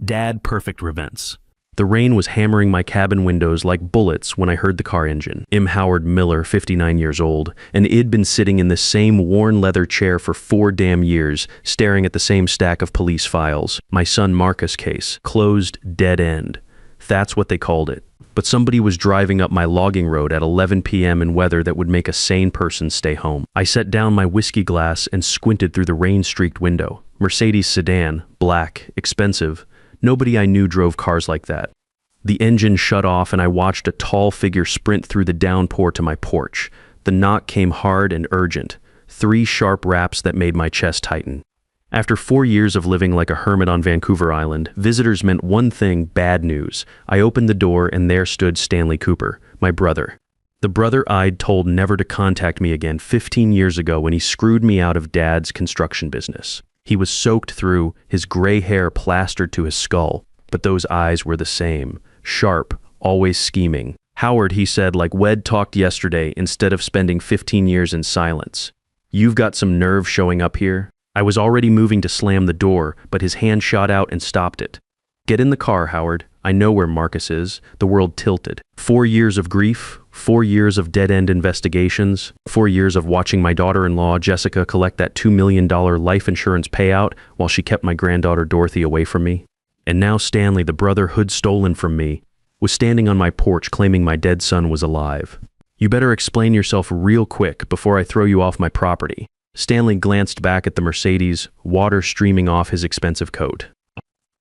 Dad perfect events. The rain was hammering my cabin windows like bullets when I heard the car engine. Howard Miller, 59 years old, and I'd been sitting in the same worn leather chair for 4 damn years, staring at the same stack of police files. My son Marcus case. Closed dead end. That's what they called it. But somebody was driving up my logging road at 11 p.m. in weather that would make a sane person stay home. I set down my whiskey glass and squinted through the rain-streaked window. Mercedes sedan, black, expensive. Nobody I knew drove cars like that. The engine shut off and I watched a tall figure sprint through the downpour to my porch. The knock came hard and urgent. 3 sharp raps that made my chest tighten. After 4 years of living like a hermit on Vancouver Island, visitors meant one thing: bad news. I opened the door and there stood Stanley Cooper, my brother. The brother I'd told never to contact me again 15 years ago when he screwed me out of Dad's construction business. He was soaked through, his gray hair plastered to his skull, but those eyes were the same, sharp, always scheming. Howard, he said, like Wed talked yesterday, instead of spending 15 years in silence. You've got some nerve showing up here. I was already moving to slam the door, but his hand shot out and stopped it. Get in the car, Howard. I know where Marcus is. The world tilted. 4 years of grief, 4 years of dead-end investigations, 4 years of watching my daughter-in-law, Jessica, collect that $2 million life insurance payout while she kept my granddaughter Dorothy away from me. And now Stanley, the brother who'd stolen from me, was standing on my porch claiming my dead son was alive. You better explain yourself real quick before I throw you off my property. Stanley glanced back at the Mercedes, water streaming off his expensive coat.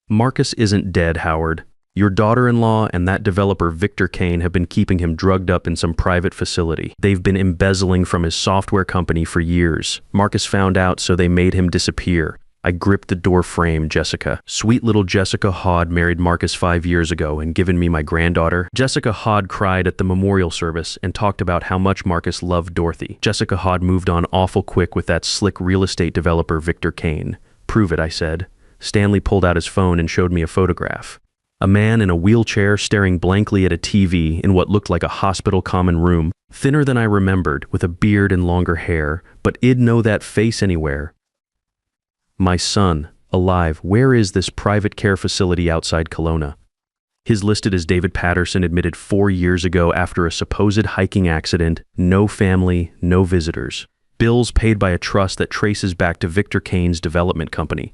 Marcus isn't dead, Howard. Your daughter-in-law and that developer Victor Kane have been keeping him drugged up in some private facility. They've been embezzling from his software company for years. Marcus found out, so they made him disappear. I gripped the door frame, Jessica. Sweet little Jessica Hod married Marcus 5 years ago and given me my granddaughter. Jessica Hod cried at the memorial service and talked about how much Marcus loved Dorothy. Jessica Hod moved on awful quick with that slick real estate developer Victor Kane. Prove it, I said. Stanley pulled out his phone and showed me a photograph. A man in a wheelchair staring blankly at a TV in what looked like a hospital common room, thinner than I remembered, with a beard and longer hair, but I'd know that face anywhere. My son, alive. Where is this private care facility outside Kelowna? His listed as David Patterson, admitted 4 years ago after a supposed hiking accident, no family, no visitors. Bills paid by a trust that traces back to Victor Kane's development company.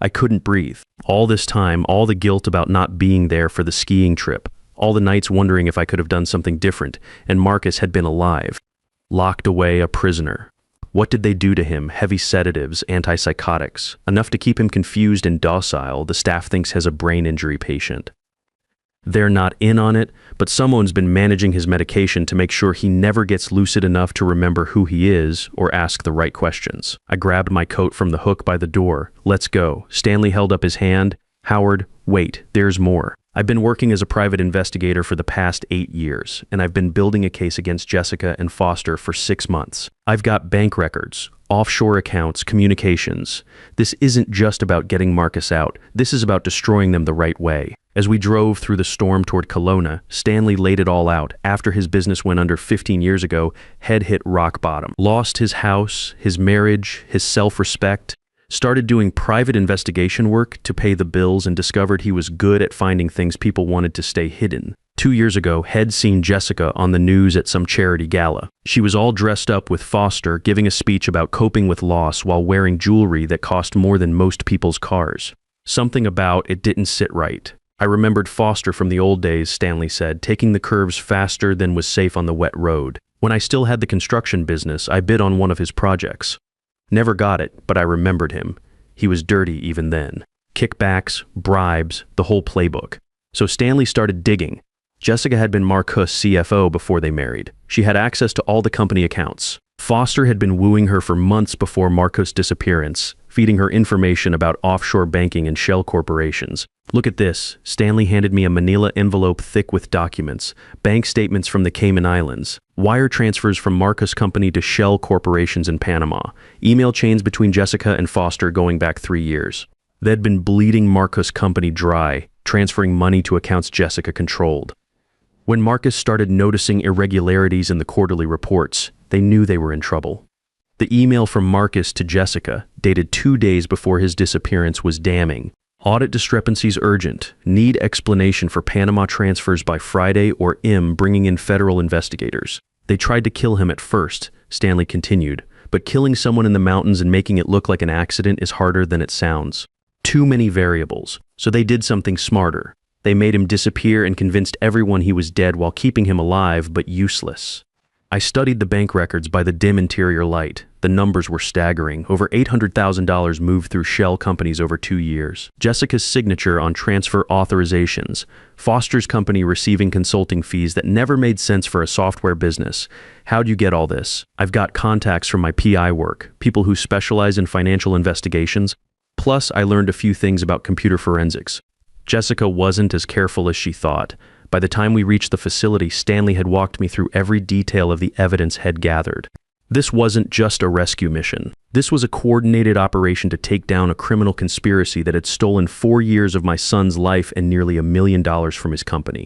I couldn't breathe. All this time, all the guilt about not being there for the skiing trip, all the nights wondering if I could have done something different, and Marcus had been alive. Locked away, a prisoner. What did they do to him? Heavy sedatives, antipsychotics. Enough to keep him confused and docile. The staff thinks has a brain injury patient. They're not in on it, but someone's been managing his medication to make sure he never gets lucid enough to remember who he is or ask the right questions. I grabbed my coat from the hook by the door. Let's go. Stanley held up his hand. Howard, wait, there's more. I've been working as a private investigator for the past 8 years, and I've been building a case against Jessica and Foster for 6 months. I've got bank records, offshore accounts, communications. This isn't just about getting Marcus out. This is about destroying them the right way. As we drove through the storm toward Kelowna, Stanley laid it all out. After his business went under 15 years ago, head hit rock bottom. Lost his house, his marriage, his self-respect. Started doing private investigation work to pay the bills and discovered he was good at finding things people wanted to stay hidden. 2 years ago, Head seen Jessica on the news at some charity gala. She was all dressed up with Foster, giving a speech about coping with loss while wearing jewelry that cost more than most people's cars. Something about it didn't sit right. I remembered Foster from the old days, Stanley said, taking the curves faster than was safe on the wet road. When I still had the construction business, I bid on one of his projects. Never got it, but I remembered him. He was dirty even then. Kickbacks, bribes, the whole playbook. So Stanley started digging. Jessica had been Marcus' CFO before they married. She had access to all the company accounts. Foster had been wooing her for months before Marcus' disappearance, feeding her information about offshore banking and shell corporations. Look at this. Stanley handed me a manila envelope thick with documents, bank statements from the Cayman Islands, wire transfers from Marcus' company to shell corporations in Panama, email chains between Jessica and Foster going back 3 years. They'd been bleeding Marcus' company dry, transferring money to accounts Jessica controlled. When Marcus started noticing irregularities in the quarterly reports, they knew they were in trouble. The email from Marcus to Jessica, dated 2 days before his disappearance, was damning. Audit discrepancies urgent. Need explanation for Panama transfers by Friday or bringing in federal investigators. They tried to kill him at first, Stanley continued, but killing someone in the mountains and making it look like an accident is harder than it sounds. Too many variables. So they did something smarter. They made him disappear and convinced everyone he was dead while keeping him alive but useless. I studied the bank records by the dim interior light. The numbers were staggering. Over $800,000 moved through shell companies over 2 years. Jessica's signature on transfer authorizations. Foster's company receiving consulting fees that never made sense for a software business. How'd you get all this? I've got contacts from my PI work, people who specialize in financial investigations. Plus, I learned a few things about computer forensics. Jessica wasn't as careful as she thought. By the time we reached the facility, Stanley had walked me through every detail of the evidence Head gathered. This wasn't just a rescue mission. This was a coordinated operation to take down a criminal conspiracy that had stolen 4 years of my son's life and nearly $1 million from his company.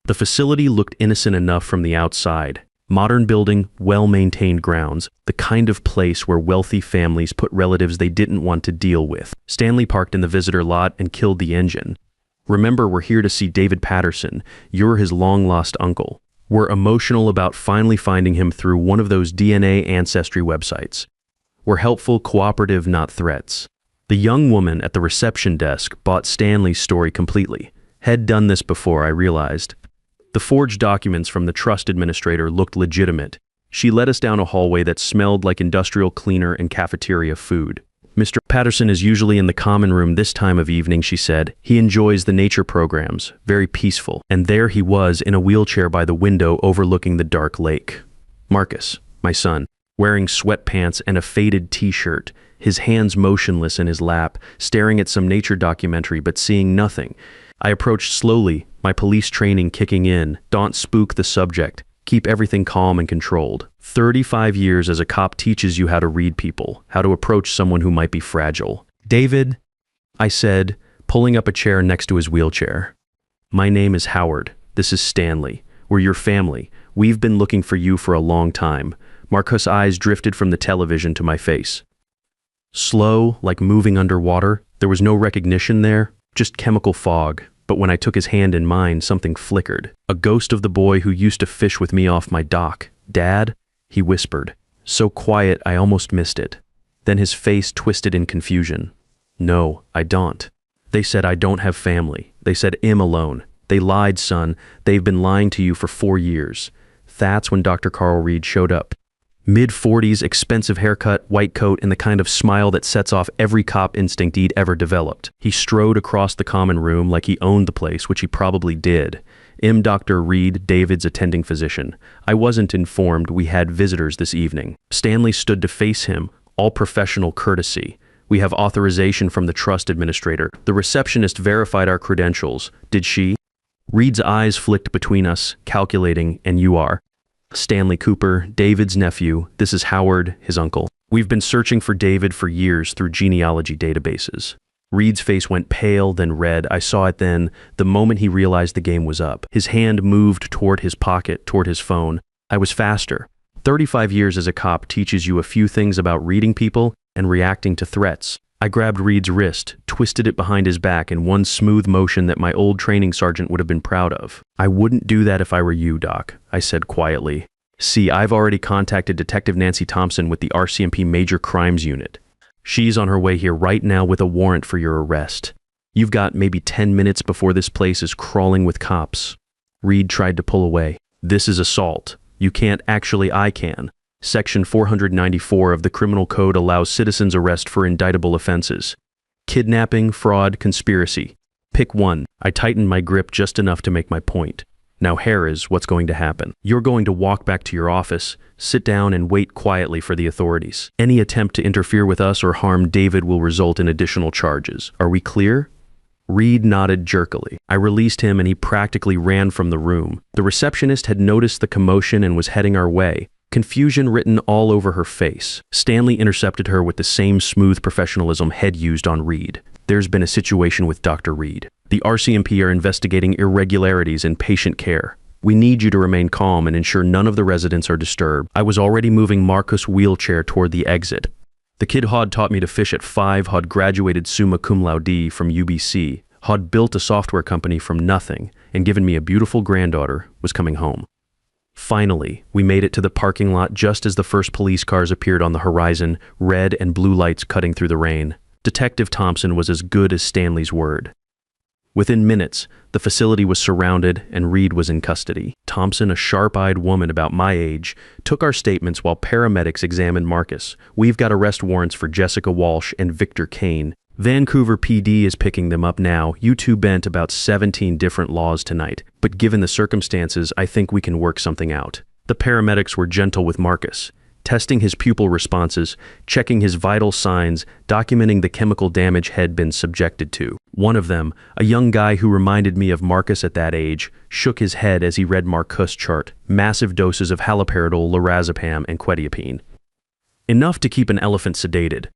The facility looked innocent enough from the outside. Modern building, well-maintained grounds, the kind of place where wealthy families put relatives they didn't want to deal with. Stanley parked in the visitor lot and killed the engine. Remember, we're here to see David Patterson. You're his long-lost uncle. We're emotional about finally finding him through one of those DNA ancestry websites. We're helpful, cooperative, not threats. The young woman at the reception desk bought Stanley's story completely. Had done this before, I realized. The forged documents from the trust administrator looked legitimate. She led us down a hallway that smelled like industrial cleaner and cafeteria food. Mr. Patterson is usually in the common room this time of evening, she said. He enjoys the nature programs, very peaceful. And there he was in a wheelchair by the window overlooking the dark lake. Marcus, my son, wearing sweatpants and a faded t-shirt, his hands motionless in his lap, staring at some nature documentary but seeing nothing. I approached slowly, my police training kicking in. Don't spook the subject. Keep everything calm and controlled. 35 years as a cop teaches you how to read people, how to approach someone who might be fragile. David, I said, pulling up a chair next to his wheelchair. My name is Howard. This is Stanley. We're your family. We've been looking for you for a long time. Marcus' eyes drifted from the television to my face. Slow, like moving underwater. There was no recognition there, just chemical fog. But when I took his hand in mine, something flickered. A ghost of the boy who used to fish with me off my dock. Dad? He whispered. So quiet, I almost missed it. Then his face twisted in confusion. No, I don't. They said I don't have family. They said I'm alone. They lied, son. They've been lying to you for 4 years. That's when Dr. Carl Reed showed up. Mid-40s, expensive haircut, white coat, and the kind of smile that sets off every cop instinct he'd ever developed. He strode across the common room like he owned the place, which he probably did. Dr. Reed, David's attending physician. I wasn't informed we had visitors this evening. Stanley stood to face him, all professional courtesy. We have authorization from the trust administrator. The receptionist verified our credentials. Did she? Reed's eyes flicked between us, calculating, and you are. Stanley Cooper, David's nephew. This is Howard, his uncle. We've been searching for David for years through genealogy databases. Reed's face went pale, then red. I saw it then, the moment he realized the game was up. His hand moved toward his pocket, toward his phone. I was faster. 35 years as a cop teaches you a few things about reading people and reacting to threats. I grabbed Reed's wrist, twisted it behind his back in one smooth motion that my old training sergeant would have been proud of. I wouldn't do that if I were you, Doc, I said quietly. See, I've already contacted Detective Nancy Thompson with the RCMP Major Crimes Unit. She's on her way here right now with a warrant for your arrest. You've got maybe 10 minutes before this place is crawling with cops. Reed tried to pull away. This is assault. You can't actually, I can. Section 494 of the Criminal Code allows citizens arrest for indictable offenses. Kidnapping, fraud, conspiracy. Pick one. I tightened my grip just enough to make my point. Now here is what's going to happen. You're going to walk back to your office, sit down and wait quietly for the authorities. Any attempt to interfere with us or harm David will result in additional charges. Are we clear? Reed nodded jerkily. I released him and he practically ran from the room. The receptionist had noticed the commotion and was heading our way. Confusion written all over her face. Stanley intercepted her with the same smooth professionalism Head used on Reed. There's been a situation with Dr. Reed. The RCMP are investigating irregularities in patient care. We need you to remain calm and ensure none of the residents are disturbed. I was already moving Marcus' wheelchair toward the exit. The kid Hod taught me to fish at 5. Hod graduated summa cum laude from UBC. Hod built a software company from nothing and given me a beautiful granddaughter, was coming home. Finally, we made it to the parking lot just as the first police cars appeared on the horizon, red and blue lights cutting through the rain. Detective Thompson was as good as Stanley's word. Within minutes, the facility was surrounded and Reed was in custody. Thompson, a sharp-eyed woman about my age, took our statements while paramedics examined Marcus. We've got arrest warrants for Jessica Walsh and Victor Kane. Vancouver PD is picking them up now. You two bent about 17 different laws tonight, but given the circumstances, I think we can work something out. The paramedics were gentle with Marcus, testing his pupil responses, checking his vital signs, documenting the chemical damage he'd been subjected to. One of them, a young guy who reminded me of Marcus at that age, shook his head as he read Marcus' chart, massive doses of haloperidol, lorazepam, and quetiapine. Enough to keep an elephant sedated.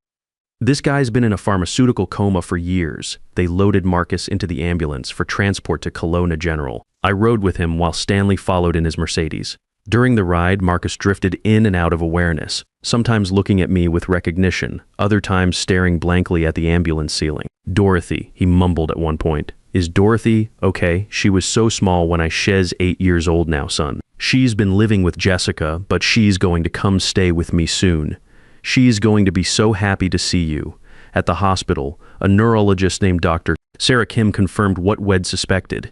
This guy's been in a pharmaceutical coma for years. They loaded Marcus into the ambulance for transport to Kelowna General. I rode with him while Stanley followed in his Mercedes. During the ride, Marcus drifted in and out of awareness, sometimes looking at me with recognition, other times staring blankly at the ambulance ceiling. "Dorothy," he mumbled at one point. "Is Dorothy okay? She was so small when she's 8 years old now, son. She's been living with Jessica, but she's going to come stay with me soon. She's going to be so happy to see you." At the hospital, a neurologist named Dr. Sarah Kim confirmed what Wed suspected.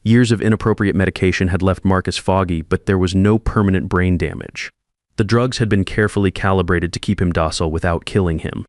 Years of inappropriate medication had left Marcus foggy, but there was no permanent brain damage. The drugs had been carefully calibrated to keep him docile without killing him.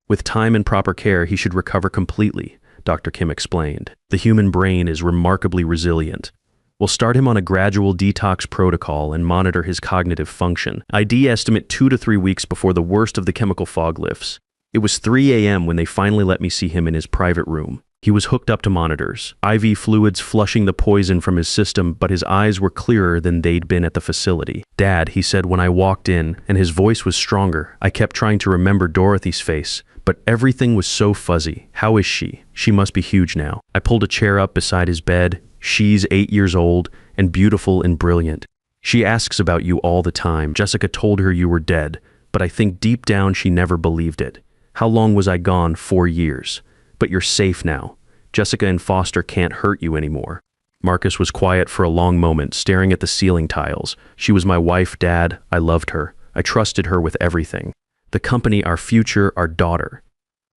With time and proper care, he should recover completely, Dr. Kim explained. The human brain is remarkably resilient. We'll start him on a gradual detox protocol and monitor his cognitive function. ID estimate 2 to 3 weeks before the worst of the chemical fog lifts. It was 3 a.m. when they finally let me see him in his private room. He was hooked up to monitors, IV fluids flushing the poison from his system, but his eyes were clearer than they'd been at the facility. "Dad," he said when I walked in, and his voice was stronger. I kept trying to remember Dorothy's face, but everything was so fuzzy. "How is she? She must be huge now." I pulled a chair up beside his bed. "She's 8 years old and beautiful and brilliant. She asks about you all the time. Jessica told her you were dead, but I think deep down she never believed it. How long was I gone? 4 years. But you're safe now. Jessica and Foster can't hurt you anymore." Marcus was quiet for a long moment, staring at the ceiling tiles. "She was my wife, Dad. I loved her. I trusted her with everything. The company, our future, our daughter.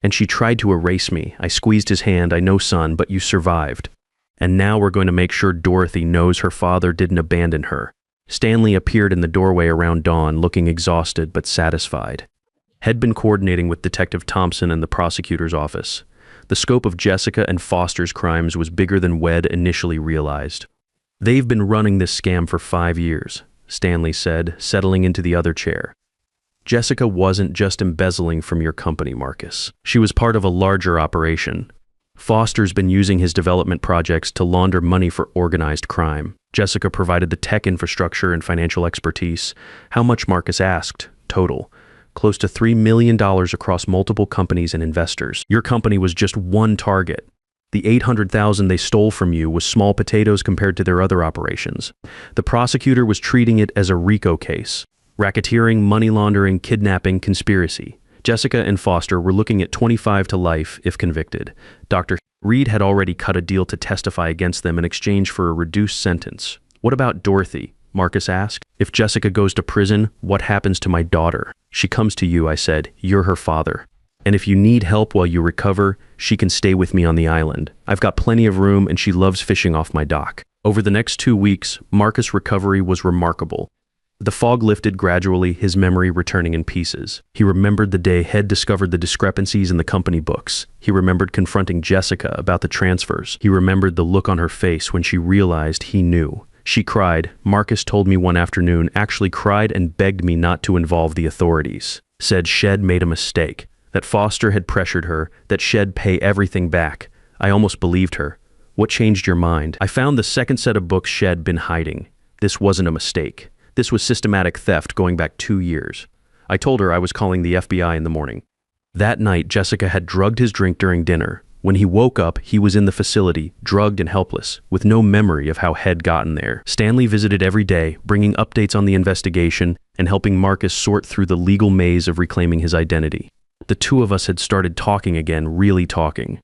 And she tried to erase me. I squeezed his hand. "I know, son, but you survived. And now we're going to make sure Dorothy knows her father didn't abandon her." Stanley appeared in the doorway around dawn, looking exhausted but satisfied. Had been coordinating with Detective Thompson in the prosecutor's office. The scope of Jessica and Foster's crimes was bigger than Wed initially realized. "They've been running this scam for 5 years, Stanley said, settling into the other chair. "Jessica wasn't just embezzling from your company, Marcus. She was part of a larger operation. Foster's been using his development projects to launder money for organized crime. Jessica provided the tech infrastructure and financial expertise." How much, Marcus asked, total? "Close to $3 million across multiple companies and investors. Your company was just one target. The $800,000 they stole from you was small potatoes compared to their other operations." The prosecutor was treating it as a RICO case. Racketeering, money laundering, kidnapping, conspiracy. Jessica and Foster were looking at 25 to life if convicted. Dr. Reed had already cut a deal to testify against them in exchange for a reduced sentence. "What about Dorothy?" Marcus asked. "If Jessica goes to prison, what happens to my daughter?" "She comes to you," I said. "You're her father. And if you need help while you recover, she can stay with me on the island. I've got plenty of room and she loves fishing off my dock." Over the next 2 weeks, Marcus' recovery was remarkable. The fog lifted gradually, his memory returning in pieces. He remembered the day Head discovered the discrepancies in the company books. He remembered confronting Jessica about the transfers. He remembered the look on her face when she realized he knew. She cried. Marcus told me one afternoon, actually cried and begged me not to involve the authorities. Said Shed made a mistake, that Foster had pressured her, that Shed pay everything back. I almost believed her. "What changed your mind?" "I found the second set of books Shed been hiding. This wasn't a mistake. This was systematic theft going back 2 years. I told her I was calling the FBI in the morning." That night, Jessica had drugged his drink during dinner. When he woke up, he was in the facility, drugged and helpless, with no memory of how Head gotten there. Stanley visited every day, bringing updates on the investigation and helping Marcus sort through the legal maze of reclaiming his identity. The two of us had started talking again, really talking.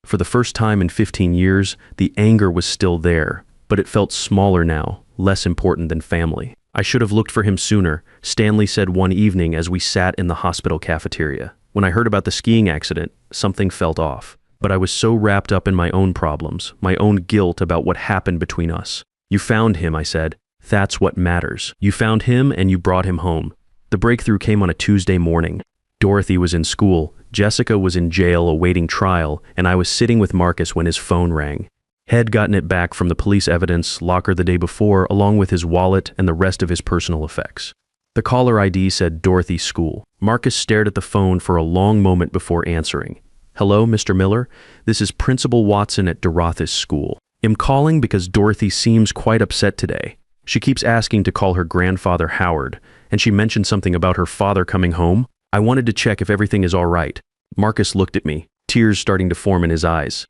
For the first time in 15 years, the anger was still there, but it felt smaller now, less important than family. I should have looked for him sooner, Stanley said one evening as we sat in the hospital cafeteria. When I heard about the skiing accident, something felt off. But I was so wrapped up in my own problems, my own guilt about what happened between us. You found him, I said. That's what matters. You found him and you brought him home. The breakthrough came on a Tuesday morning. Dorothy was in school, Jessica was in jail awaiting trial, and I was sitting with Marcus when his phone rang. Head gotten it back from the police evidence locker the day before, along with his wallet and the rest of his personal effects. The caller ID said Dorothy's school. Marcus stared at the phone for a long moment before answering. Hello, Mr. Miller. This is Principal Watson at Dorothy's school. I'm calling because Dorothy seems quite upset today. She keeps asking to call her grandfather Howard, and she mentioned something about her father coming home. I wanted to check if everything is all right. Marcus looked at me, tears starting to form in his eyes.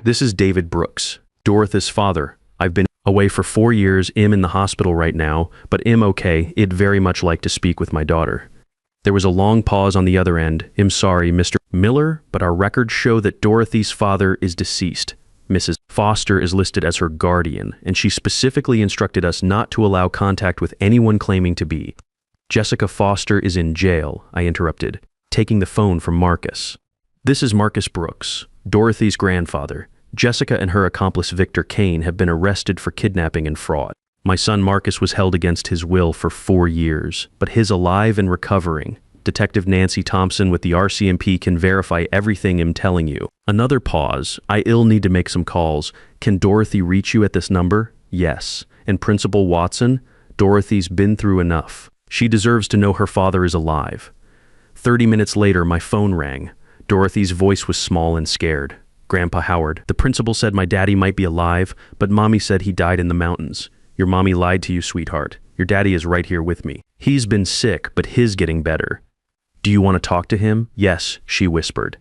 This is David Brooks, Dorothy's father. I've been away for 4 years. I'm in the hospital right now, but I'm okay. I'd very much like to speak with my daughter. There was a long pause on the other end. I'm sorry, Mr. Miller, but our records show that Dorothy's father is deceased. Mrs. Foster is listed as her guardian, and she specifically instructed us not to allow contact with anyone claiming to be. Jessica Foster is in jail, I interrupted, taking the phone from Marcus. This is Marcus Brooks, Dorothy's grandfather. Jessica and her accomplice Victor Kane have been arrested for kidnapping and fraud. My son Marcus was held against his will for 4 years, but he's alive and recovering. Detective Nancy Thompson with the RCMP can verify everything I'm telling you. Another pause. I'll need to make some calls. Can Dorothy reach you at this number? Yes. And Principal Watson? Dorothy's been through enough. She deserves to know her father is alive. 30 minutes later, my phone rang. Dorothy's voice was small and scared. Grandpa Howard, the principal said my daddy might be alive, but Mommy said he died in the mountains. Your mommy lied to you, sweetheart. Your daddy is right here with me. He's been sick, but he's getting better. Do you want to talk to him? Yes, she whispered.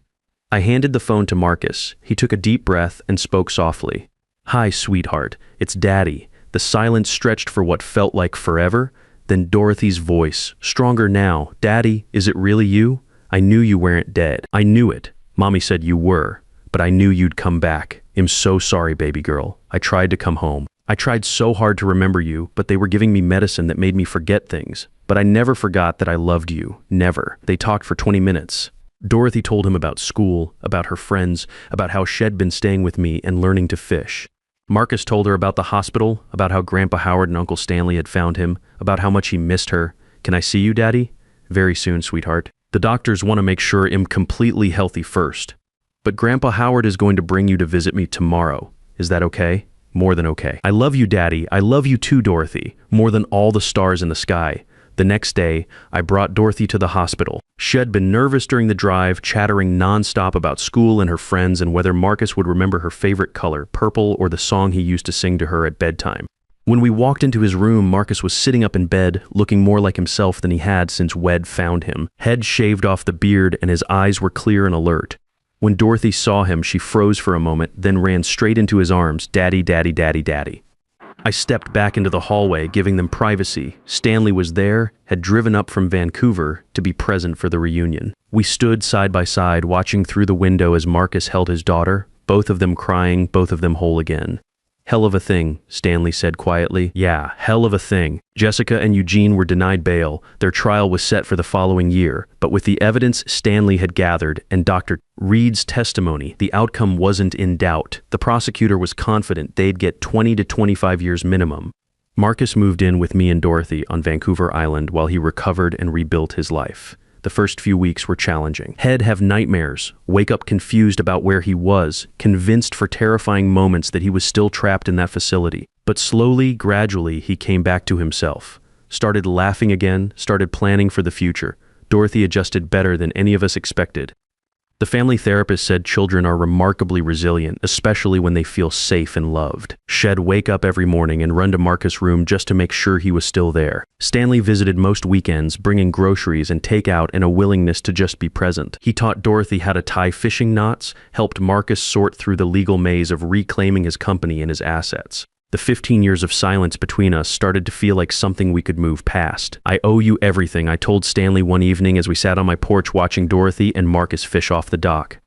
I handed the phone to Marcus. He took a deep breath and spoke softly. Hi, sweetheart. It's Daddy. The silence stretched for what felt like forever. Then Dorothy's voice, stronger now. Daddy, is it really you? I knew you weren't dead. I knew it. Mommy said you were, but I knew you'd come back. I'm so sorry, baby girl. I tried to come home. I tried so hard to remember you, but they were giving me medicine that made me forget things. But I never forgot that I loved you. Never. They talked for 20 minutes. Dorothy told him about school, about her friends, about how she'd been staying with me and learning to fish. Marcus told her about the hospital, about how Grandpa Howard and Uncle Stanley had found him, about how much he missed her. Can I see you, Daddy? Very soon, sweetheart. The doctors want to make sure I'm completely healthy first. But Grandpa Howard is going to bring you to visit me tomorrow. Is that okay? More than okay. I love you, Daddy. I love you too, Dorothy. More than all the stars in the sky. The next day, I brought Dorothy to the hospital. She had been nervous during the drive, chattering nonstop about school and her friends and whether Marcus would remember her favorite color, purple, or the song he used to sing to her at bedtime. When we walked into his room, Marcus was sitting up in bed, looking more like himself than he had since Wed found him. Head shaved off the beard and his eyes were clear and alert. When Dorothy saw him, she froze for a moment, then ran straight into his arms. Daddy, Daddy, Daddy, Daddy. I stepped back into the hallway, giving them privacy. Stanley was there, had driven up from Vancouver to be present for the reunion. We stood side by side, watching through the window as Marcus held his daughter, both of them crying, both of them whole again. Hell of a thing, Stanley said quietly. Yeah, hell of a thing. Jessica and Eugene were denied bail. Their trial was set for the following year, but with the evidence Stanley had gathered and Dr. Reed's testimony, the outcome wasn't in doubt. The prosecutor was confident they'd get 20 to 25 years minimum. Marcus moved in with me and Dorothy on Vancouver Island while he recovered and rebuilt his life. The first few weeks were challenging. He'd have nightmares, wake up confused about where he was, convinced for terrifying moments that he was still trapped in that facility. But slowly, gradually, he came back to himself. Started laughing again, started planning for the future. Dorothy adjusted better than any of us expected. The family therapist said children are remarkably resilient, especially when they feel safe and loved. She'd wake up every morning and run to Marcus' room just to make sure he was still there. Stanley visited most weekends, bringing groceries and takeout and a willingness to just be present. He taught Dorothy how to tie fishing knots, helped Marcus sort through the legal maze of reclaiming his company and his assets. The 15 years of silence between us started to feel like something we could move past. "I owe you everything," I told Stanley one evening as we sat on my porch watching Dorothy and Marcus fish off the dock.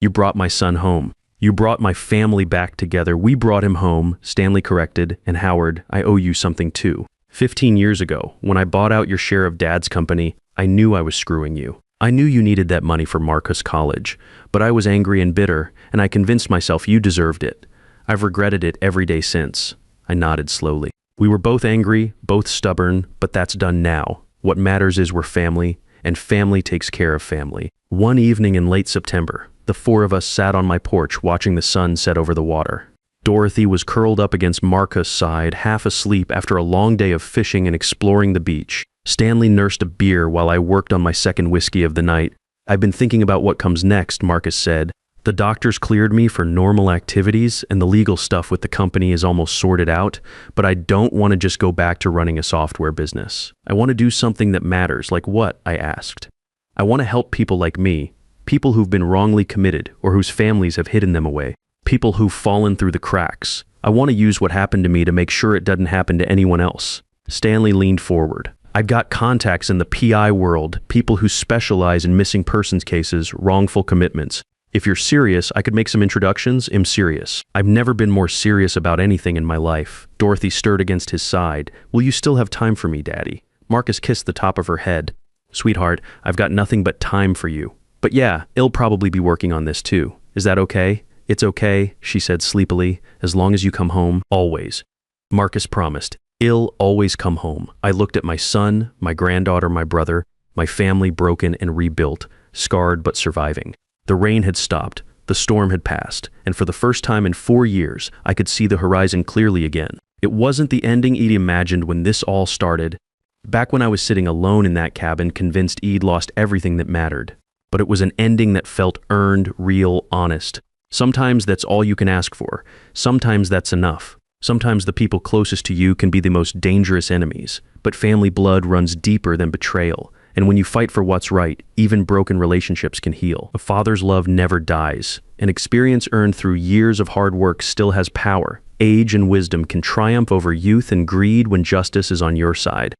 "You brought my son home. You brought my family back together. We brought him home," Stanley corrected, "and Howard, I owe you something too. 15 years ago, when I bought out your share of Dad's company, I knew I was screwing you. I knew you needed that money for Marcus College, but I was angry and bitter, and I convinced myself you deserved it. I've regretted it every day since." I nodded slowly. "We were both angry, both stubborn, but that's done now. What matters is we're family, and family takes care of family." One evening in late September, the four of us sat on my porch watching the sun set over the water. Dorothy was curled up against Marcus' side, half asleep after a long day of fishing and exploring the beach. Stanley nursed a beer while I worked on my second whiskey of the night. "I've been thinking about what comes next," Marcus said. "The doctors cleared me for normal activities, and the legal stuff with the company is almost sorted out, but I don't want to just go back to running a software business. I want to do something that matters." "Like what?" I asked. "I want to help people like me, people who've been wrongly committed or whose families have hidden them away, people who've fallen through the cracks. I want to use what happened to me to make sure it doesn't happen to anyone else." Stanley leaned forward. "I've got contacts in the PI world, people who specialize in missing persons cases, wrongful commitments. If you're serious, I could make some introductions." "I'm serious. I've never been more serious about anything in my life." Dorothy stirred against his side. "Will you still have time for me, Daddy?" Marcus kissed the top of her head. "Sweetheart, I've got nothing but time for you. But yeah, he'll probably be working on this too. Is that okay?" "It's okay," she said sleepily, "as long as you come home, always." Marcus promised. "He'll always come home." I looked at my son, my granddaughter, my brother, my family broken and rebuilt, scarred but surviving. The rain had stopped, the storm had passed, and for the first time in 4 years, I could see the horizon clearly again. It wasn't the ending Eid imagined when this all started, back when I was sitting alone in that cabin convinced Eid lost everything that mattered. But it was an ending that felt earned, real, honest. Sometimes that's all you can ask for. Sometimes that's enough. Sometimes the people closest to you can be the most dangerous enemies, but family blood runs deeper than betrayal. And when you fight for what's right, even broken relationships can heal. A father's love never dies. An experience earned through years of hard work still has power. Age and wisdom can triumph over youth and greed when justice is on your side.